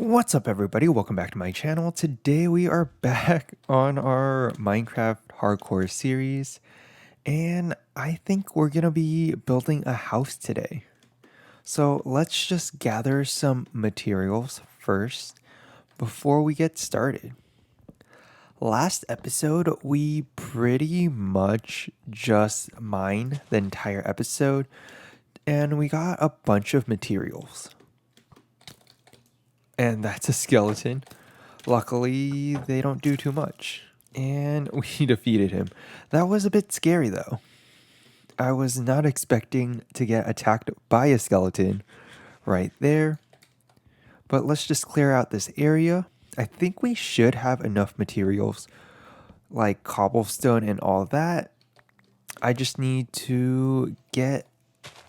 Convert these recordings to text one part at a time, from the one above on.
What's up, everybody? Welcome back to my channel. Today we are back on our Minecraft hardcore series, and I think we're gonna be building a house today. So let's just gather some materials first before we get started. Last episode, we pretty much just mined the entire episode, and we got a bunch of materials. And that's a skeleton. Luckily, they don't do too much. And we defeated him. That was a bit scary, though. I was not expecting to get attacked by a skeleton right there. But let's just clear out this area. I think we should have enough materials like cobblestone and all that. I just need to get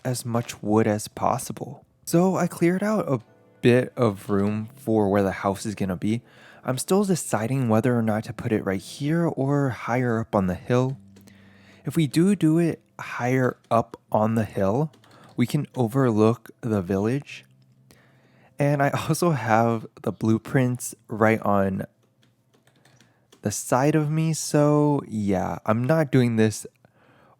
as much wood as possible. So I cleared out a bit of room for where the house is going to be. I'm still deciding whether or not to put it right here or higher up on the hill. If we do it higher up on the hill, we can overlook the village. And I also have the blueprints right on the side of me. So yeah, I'm not doing this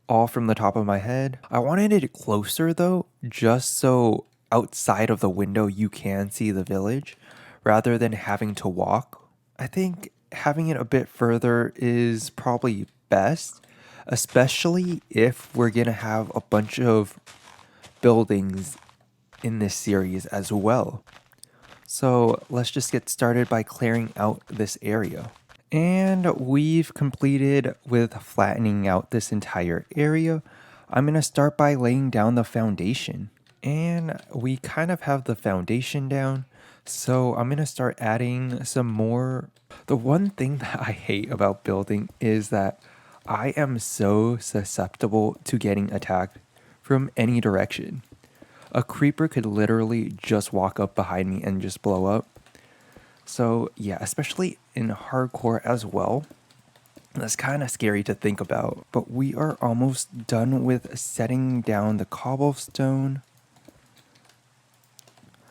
all from the top of my head. I wanted it closer though, just so outside of the window you can see the village rather than having to walk. I think having it a bit further is probably best, especially if we're gonna have a bunch of buildings in this series as well. So let's just get started by clearing out this area. And we've completed with flattening out this entire area. I'm going to start by laying down the foundation. And we kind of have the foundation down. So I'm going to start adding some more. The one thing that I hate about building is that I am so susceptible to getting attacked from any direction. A creeper could literally just walk up behind me and just blow up. So yeah, especially in hardcore as well. That's kind of scary to think about. But we are almost done with setting down the cobblestone.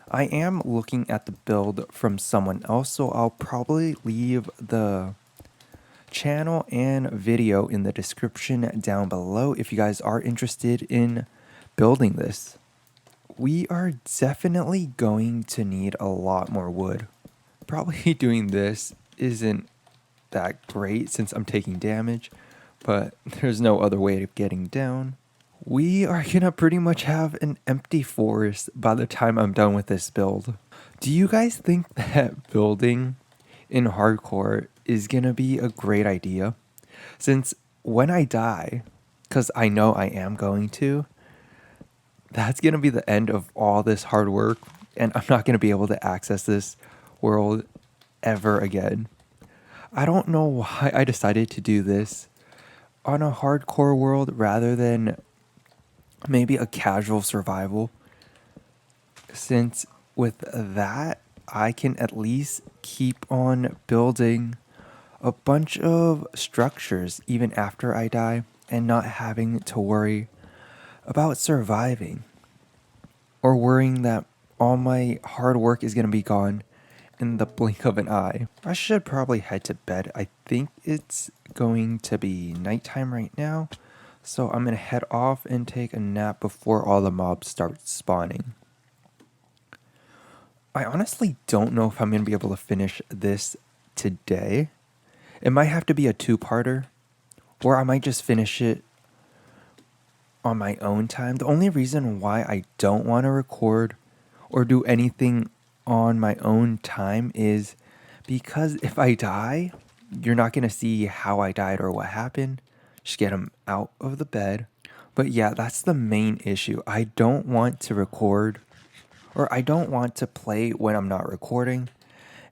I am looking at the build from someone else, so I'll probably leave the channel and video in the description down below if you guys are interested in building this. We are definitely going to need a lot more wood. Probably doing this isn't that great since I'm taking damage, but there's no other way of getting down. We are gonna pretty much have an empty forest by the time I'm done with this build. Do you guys think that building in hardcore is gonna be a great idea? Since when I die, because I know I am going to, that's gonna be the end of all this hard work, and I'm not gonna be able to access this world ever again. I don't know why I decided to do this on a hardcore world rather than maybe a casual survival, since with that I can at least keep on building a bunch of structures even after I die and not having to worry about surviving or worrying that all my hard work is going to be gone in the blink of an eye. I should probably head to bed. I think it's going to be nighttime right now, so I'm going to head off and take a nap before all the mobs start spawning. I honestly don't know if I'm going to be able to finish this today. It might have to be a two-parter, or I might just finish it on my own time. The only reason why I don't want to record or do anything on my own time is because if I die, you're not going to see how I died or what happened. Just get them out of the bed. But yeah, that's the main issue. I don't want to record, or I don't want to play when I'm not recording,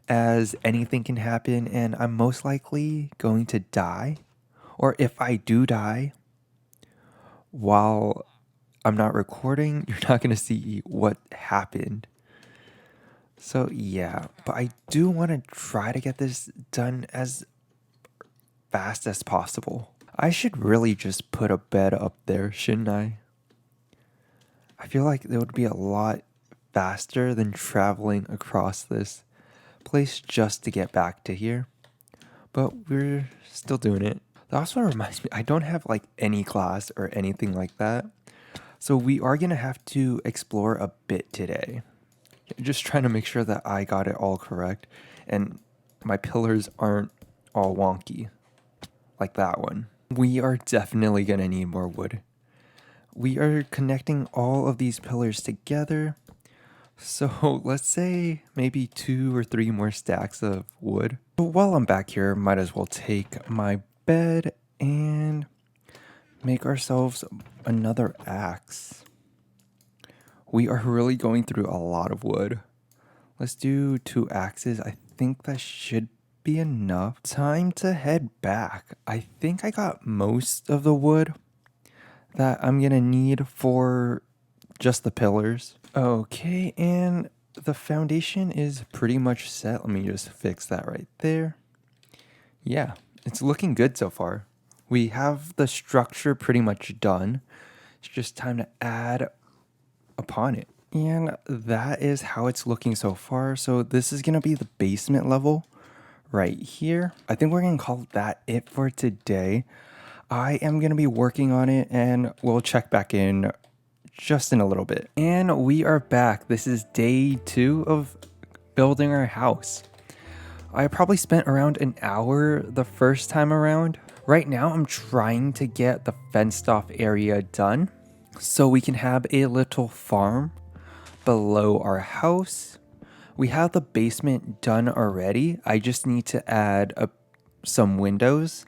as anything can happen and I'm most likely going to die. Or if I do die while I'm not recording, you're not going to see what happened. So yeah, but I do want to try to get this done as fast as possible. I should really just put a bed up there, shouldn't I? I feel like it would be a lot faster than traveling across this place just to get back to here. But we're still doing it. That also reminds me, I don't have like any class or anything like that. So we are going to have to explore a bit today. Just trying to make sure that I got it all correct and my pillars aren't all wonky like that one. We are definitely going to need more wood. We are connecting all of these pillars together. So let's say maybe 2 or 3 more stacks of wood. But while I'm back here, might as well take my bed and make ourselves another axe. We are really going through a lot of wood. Let's do 2 axes. I think that should be enough. Time to head back. I think I got most of the wood that I'm gonna need for just the pillars. Okay, and the foundation is pretty much set. Let me just fix that right there. Yeah, it's looking good so far. We have the structure pretty much done. It's just time to add upon it. And that is how it's looking so far. So this is gonna be the basement level right here. I think we're gonna call that it for today. I am gonna be working on it and we'll check back in just in a little bit. And we are back. This is day 2 of building our house. I probably spent around an hour the first time around. Right now I'm trying to get the fenced off area done so we can have a little farm below our house. We have the basement done already. I just need to add some windows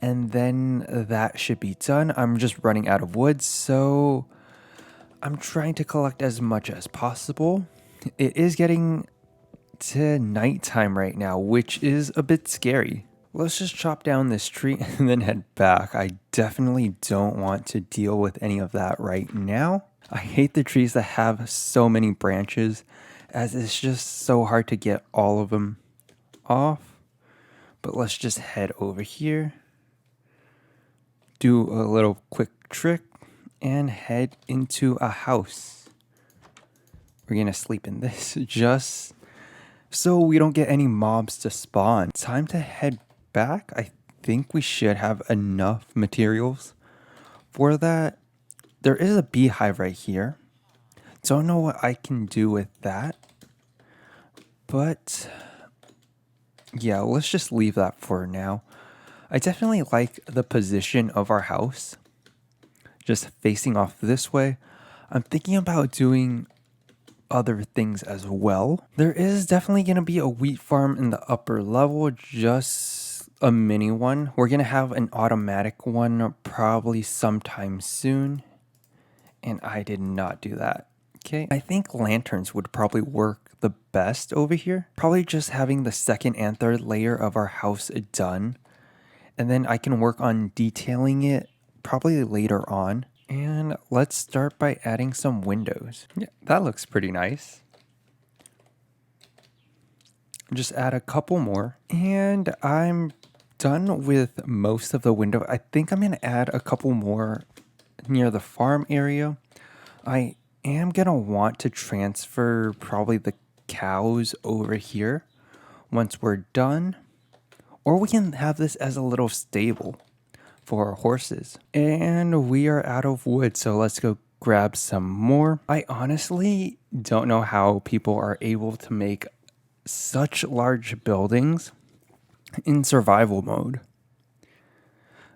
and then that should be done. I'm just running out of wood, so I'm trying to collect as much as possible. It is getting to nighttime right now, which is a bit scary. Let's just chop down this tree and then head back. I definitely don't want to deal with any of that right now. I hate the trees that have so many branches, as it's just so hard to get all of them off. But let's just head over here, do a little quick trick, and head into a house. We're gonna sleep in this just so we don't get any mobs to spawn. Time to head back. I think we should have enough materials for that. There is a beehive right here. Don't know what I can do with that, but yeah, let's just leave that for now. I definitely like the position of our house, just facing off this way. I'm thinking about doing other things as well. There is definitely going to be a wheat farm in the upper level, just a mini one. We're going to have an automatic one probably sometime soon, and I did not do that. Okay, I think lanterns would probably work the best over here. Probably just having the second and third layer of our house done, and then I can work on detailing it probably later on. And let's start by adding some windows. Yeah, that looks pretty nice. Just add a couple more. And I'm done with most of the window. I think I'm going to add a couple more near the farm area. I am going to want to transfer probably the cows over here once we're done. Or we can have this as a little stable for our horses. And we are out of wood, so let's go grab some more. I honestly don't know how people are able to make such large buildings in survival mode,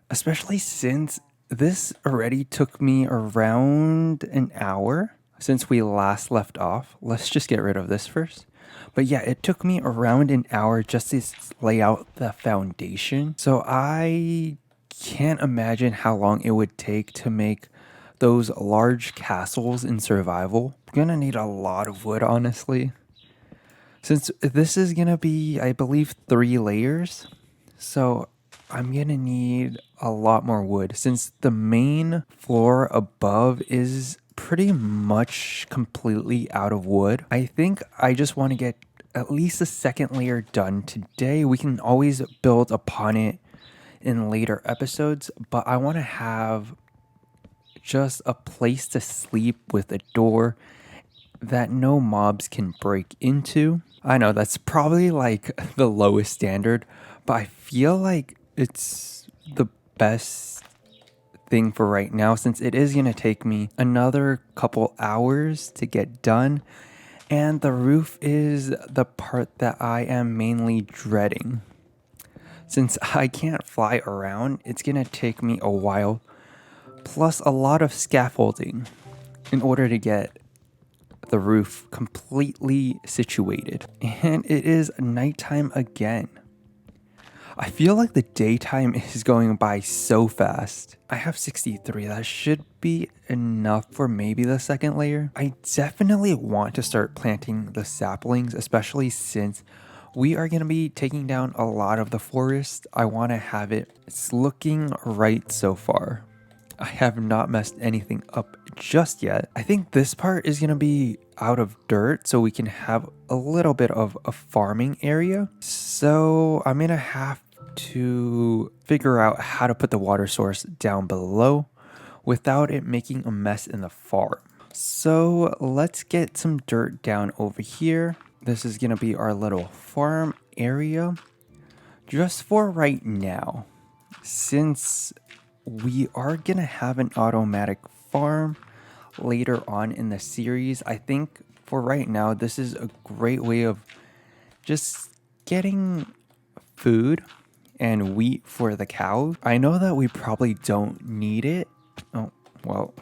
especially since this already took me around an hour since we last left off. Let's just get rid of this first. But yeah, it took me around an hour just to lay out the foundation. So I can't imagine how long it would take to make those large castles in survival. I'm gonna need a lot of wood, honestly. Since this is gonna be, I believe, 3 layers. So I'm gonna need a lot more wood since the main floor above is pretty much completely out of wood. I think I just want to get at least the second layer done today. We can always build upon it in later episodes, but I want to have just a place to sleep with a door that no mobs can break into. I know that's probably like the lowest standard, but I feel like it's the best thing for right now since it is going to take me another couple hours to get done. And the roof is the part that I am mainly dreading. Since I can't fly around, it's going to take me a while, plus a lot of scaffolding in order to get the roof completely situated. And it is nighttime again. I feel like the daytime is going by so fast. I have 63. That should be enough for maybe the second layer. I definitely want to start planting the saplings, especially since we are going to be taking down a lot of the forest. I want to have it. It's looking right so far. I have not messed anything up just yet. I think this part is going to be out of dirt so we can have a little bit of a farming area. So I'm going to have to figure out how to put the water source down below without it making a mess in the farm. So let's get some dirt down over here. This is going to be our little farm area just for right now. Since we are going to have an automatic farm later on in the series, I think for right now, this is a great way of just getting food and wheat for the cows. I know that we probably don't need it. Oh, well,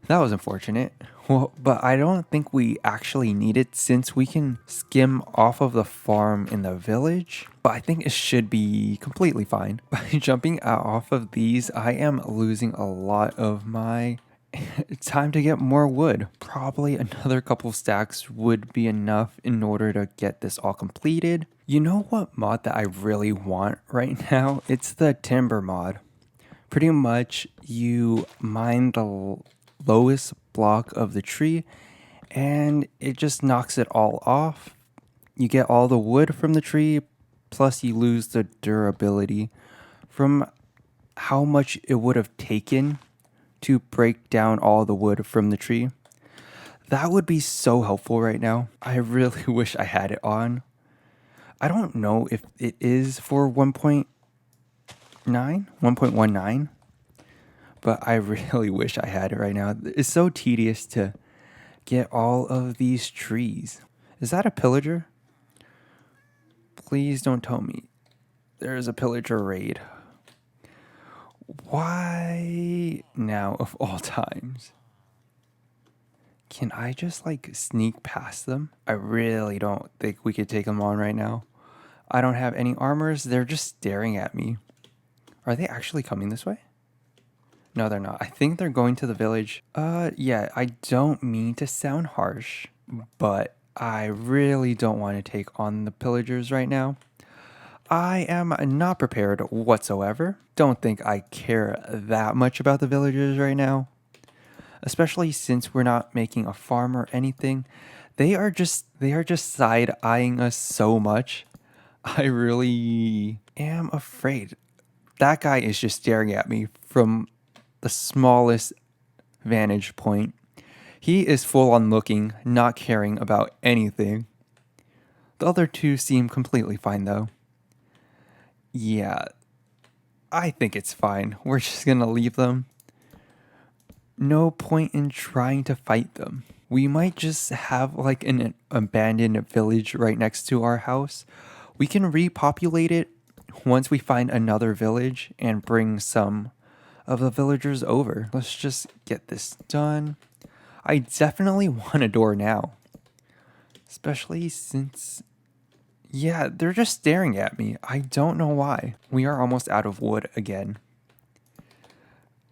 that was unfortunate. Well, but I don't think we actually need it since we can skim off of the farm in the village. But I think it should be completely fine. By jumping off of these, I am losing a lot of my time to get more wood. Probably another couple stacks would be enough in order to get this all completed. You know what mod that I really want right now? It's the timber mod. Pretty much you mine the lowest block of the tree and it just knocks it all off. You get all the wood from the tree, plus you lose the durability from how much it would have taken to break down all the wood from the tree. That would be so helpful right now. I really wish I had it on. I don't know if it is for 1.19, but I really wish I had it right now. It's so tedious to get all of these trees. Is that a pillager? Please don't tell me there's a pillager raid. Why now of all times? Can I just like sneak past them? I really don't think we could take them on right now. I don't have any armors. They're just staring at me. Are they actually coming this way? No, they're not. I think they're going to the village. Yeah, I don't mean to sound harsh, but I really don't want to take on the pillagers right now. I am not prepared whatsoever. Don't think I care that much about the villagers right now. Especially since we're not making a farm or anything. They are just side eyeing us so much. I really am afraid. That guy is just staring at me from the smallest vantage point. He is full on looking, not caring about anything. The other two seem completely fine though. Yeah, I think it's fine. We're just gonna leave them. No point in trying to fight them. We might just have like an abandoned village right next to our house. We can repopulate it once we find another village and bring some of the villagers over. Let's just get this done. I definitely want a door now. Especially since, yeah, they're just staring at me. I don't know why. We are almost out of wood again.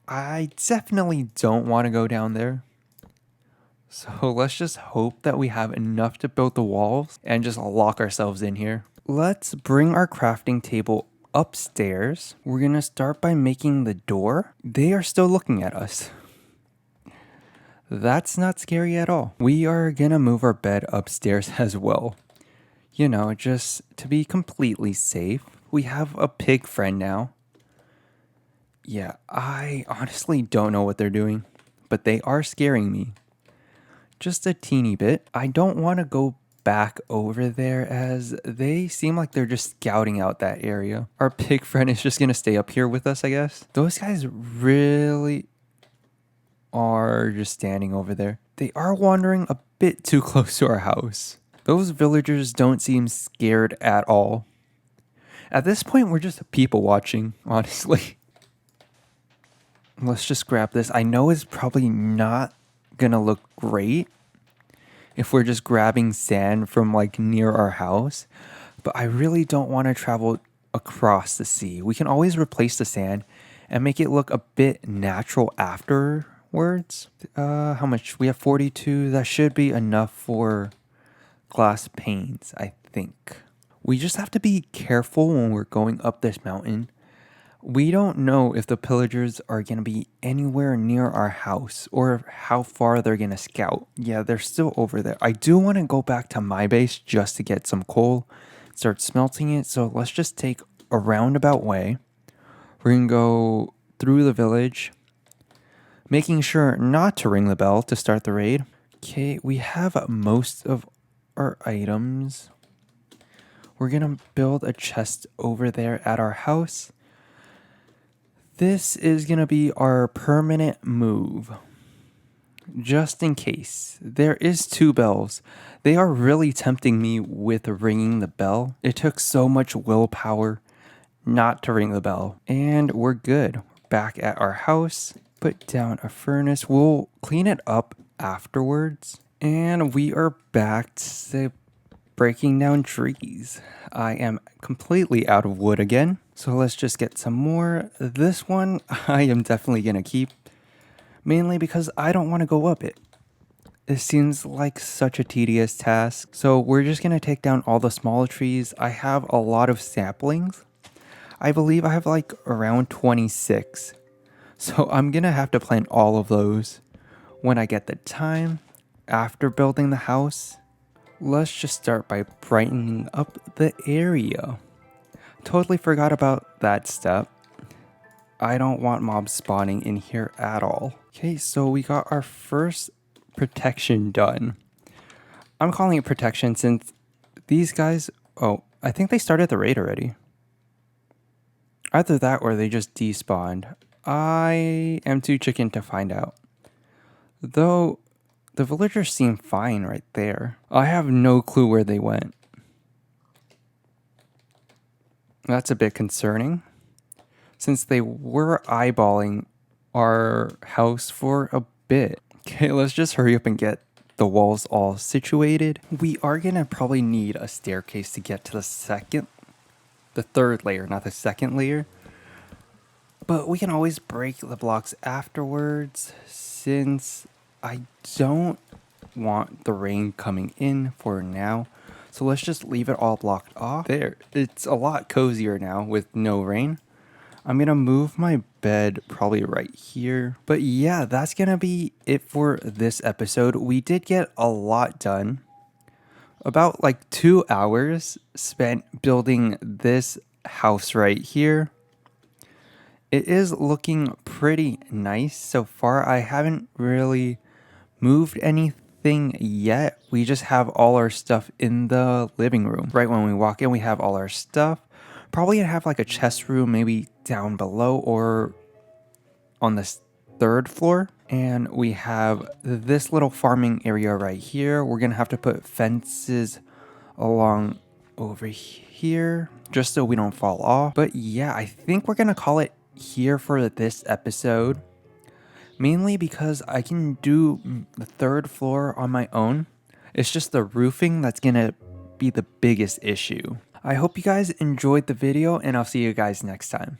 I definitely don't want to go down there. So let's just hope that we have enough to build the walls and just lock ourselves in here. Let's bring our crafting table upstairs. We're going to start by making the door. They are still looking at us. That's not scary at all. We are going to move our bed upstairs as well. You know, just to be completely safe. We have a pig friend now. Yeah, I honestly don't know what they're doing, but they are scaring me. Just a teeny bit. I don't want to go back over there as they seem like they're just scouting out that area. Our pig friend is just gonna stay up here with us, I guess. Those guys really are just standing over there. They are wandering a bit too close to our house. Those villagers don't seem scared at all. At this point, we're just people watching, honestly. Let's just grab this. I know it's probably not gonna look great if we're just grabbing sand from like near our house, but I really don't want to travel across the sea. We can always replace the sand and make it look a bit natural afterwards. How much? We have 42. That should be enough for glass panes, I think. We just have to be careful when we're going up this mountain. We don't know if the pillagers are going to be anywhere near our house or how far they're going to scout. Yeah, they're still over there. I do want to go back to my base just to get some coal, start smelting it. So let's just take a roundabout way. We're going to go through the village, making sure not to ring the bell to start the raid. Okay, we have most of our items. We're going to build a chest over there at our house. This is going to be our permanent move. Just in case. There is 2 bells. They are really tempting me with ringing the bell. It took so much willpower not to ring the bell. And we're good. Back at our house. Put down a furnace. We'll clean it up afterwards. And we are back to breaking down trees. I am completely out of wood again. So let's just get some more. This one I am definitely going to keep. Mainly because I don't want to go up it. It seems like such a tedious task. So we're just going to take down all the smaller trees. I have a lot of saplings. I believe I have like around 26. So I'm going to have to plant all of those when I get the time after building the house. Let's just start by brightening up the area. Totally forgot about that step. I don't want mobs spawning in here at all. Okay, so we got our first protection done. I'm calling it protection since these guys... Oh, I think they started the raid already. Either that or they just despawned. I am too chicken to find out. Though, the villagers seem fine right there. I have no clue where they went. That's a bit concerning, since they were eyeballing our house for a bit. Okay, let's just hurry up and get the walls all situated. We are gonna probably need a staircase to get to the third layer, not the second layer. But we can always break the blocks afterwards, since I don't want the rain coming in for now. So let's just leave it all blocked off. There, it's a lot cozier now with no rain. I'm gonna move my bed probably right here. But yeah, that's gonna be it for this episode. We did get a lot done. About like 2 hours spent building this house right here. It is looking pretty nice so far. I haven't really moved anything yet. We just have all our stuff in the living room. Right when we walk in, we have all our stuff. Probably gonna have like a chest room maybe down below or on this 3rd floor. And we have this little farming area right here. We're gonna have to put fences along over here just so we don't fall off. But yeah, I think we're gonna call it here for this episode. Mainly because I can do the 3rd floor on my own. It's just the roofing that's gonna be the biggest issue. I hope you guys enjoyed the video and I'll see you guys next time.